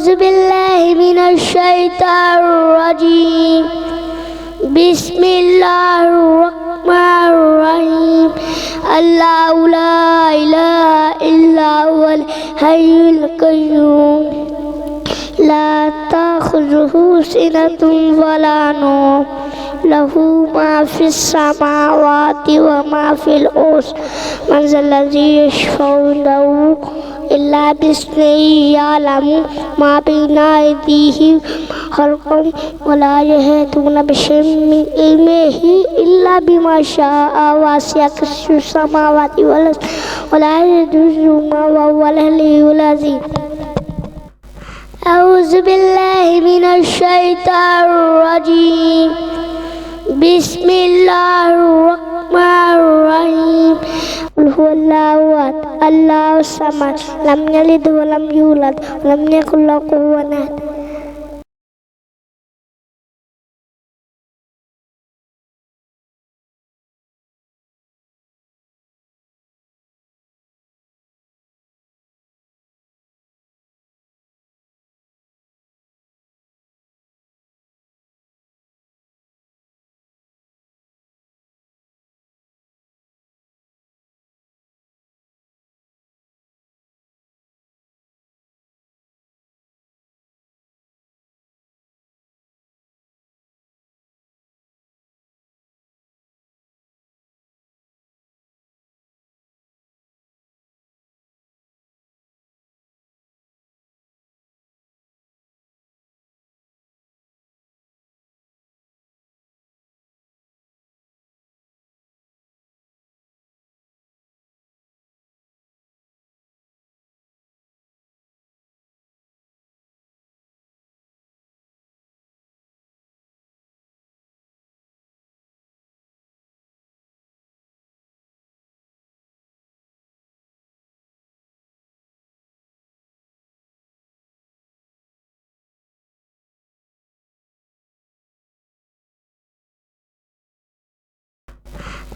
أعوذ بالله من الشيطان الرجيم بسم الله الرحمن الرحيم الله لا إله إلا هو الحي القيوم لا تأخذه سنة ولا نوم له ما في السماوات وما في الأرض من ذا الذي يشفع عنده إلا بإذنه يعلم ما بين أيديهم خلقهم ولا يحيطون بشيء من علمه إلا بما شاء وسع كرسيه السماوات والأرض ولا يؤوده وهو العلي العظيم. أعوذ بالله من الشيطان الرجيم بسم الله الرحمن الرحيم قل هو الله أحد الله الصمد لم يلد ولم يولد ولم يكن له كفوا أحد.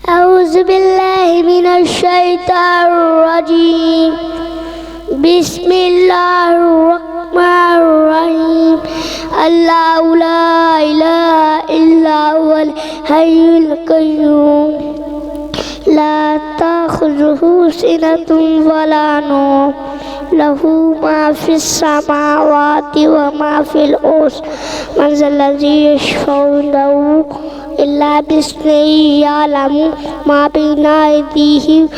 أعوذ بالله من الشيطان الرجيم بسم الله الرحمن الرحيم الله لا إله إلا هو الحي القيوم لا تأخذه سنة ولا نوم له ما في السماوات وما في الأرض من ذا الذي يشفع عنده إلا بإذنه يعلم ما بين أيديهم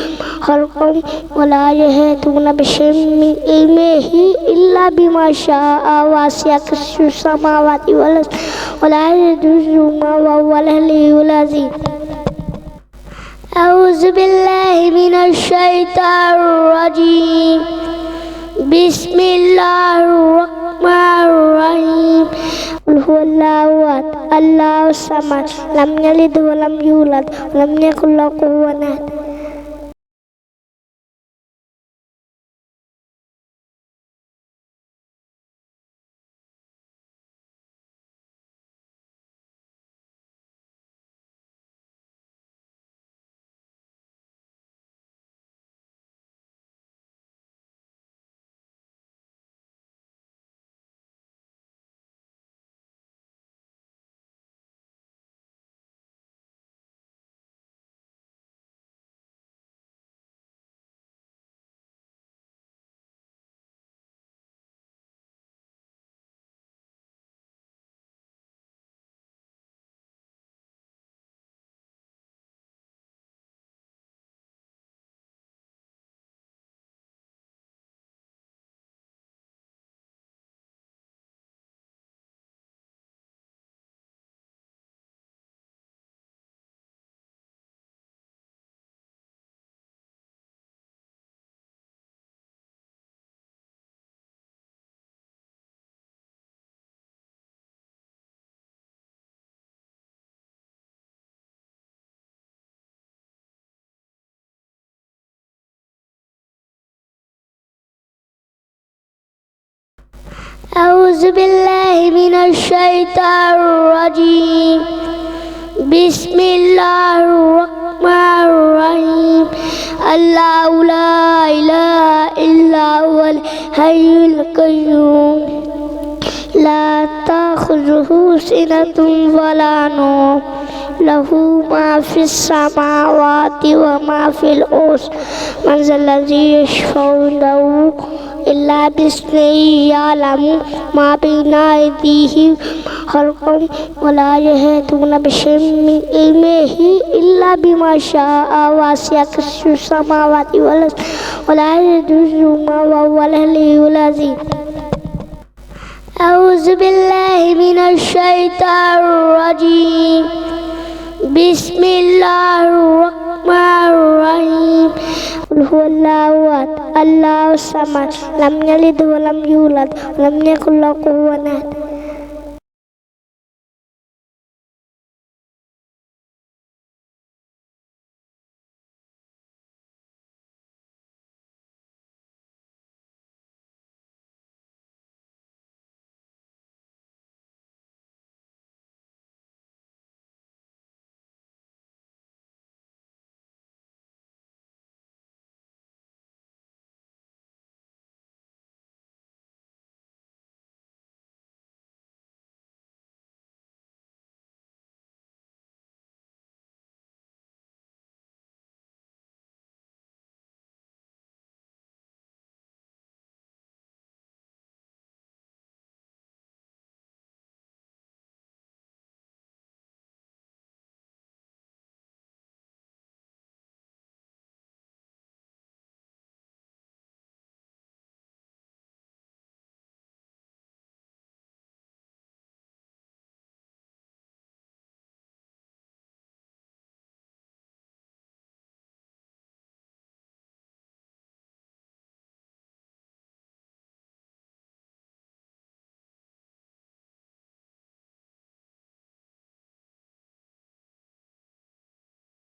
خلقهم ولا يحيطون بشيء من علمه إلا بما شاء وسع كرسيه السماوات والأرض ولا يؤوده وهو العلي العظيم. أعوذ بالله من الشيطان الرجيم بسم الله الرحمن الرحيم قل هو الله أحد الله الصمد لم يلد ولم يولد ولم يكن له كفوا أحد. أعوذ بالله من الشيطان الرجيم بسم الله الرحمن الرحيم الله لا إله إلا هو الحي القيوم تأخذه سنة ولا نوم له ما في السماوات وما في الأرض من ذا الذي يشفع عنده إلا بإذنه يعلم ما بين أيديهم خلقهم ولا يحيطون بشيء من علمه إلا بما شاء وسع كرسيه السماوات والأرض ولا يؤوده وهو العلي العظيم. أعوذ بالله من الشيطان الرجيم. بسم الله الرحمن الرحيم. قل هو الله أحد الله الصمد لم يلد ولم يولد ولم يكن له كفوا أحد.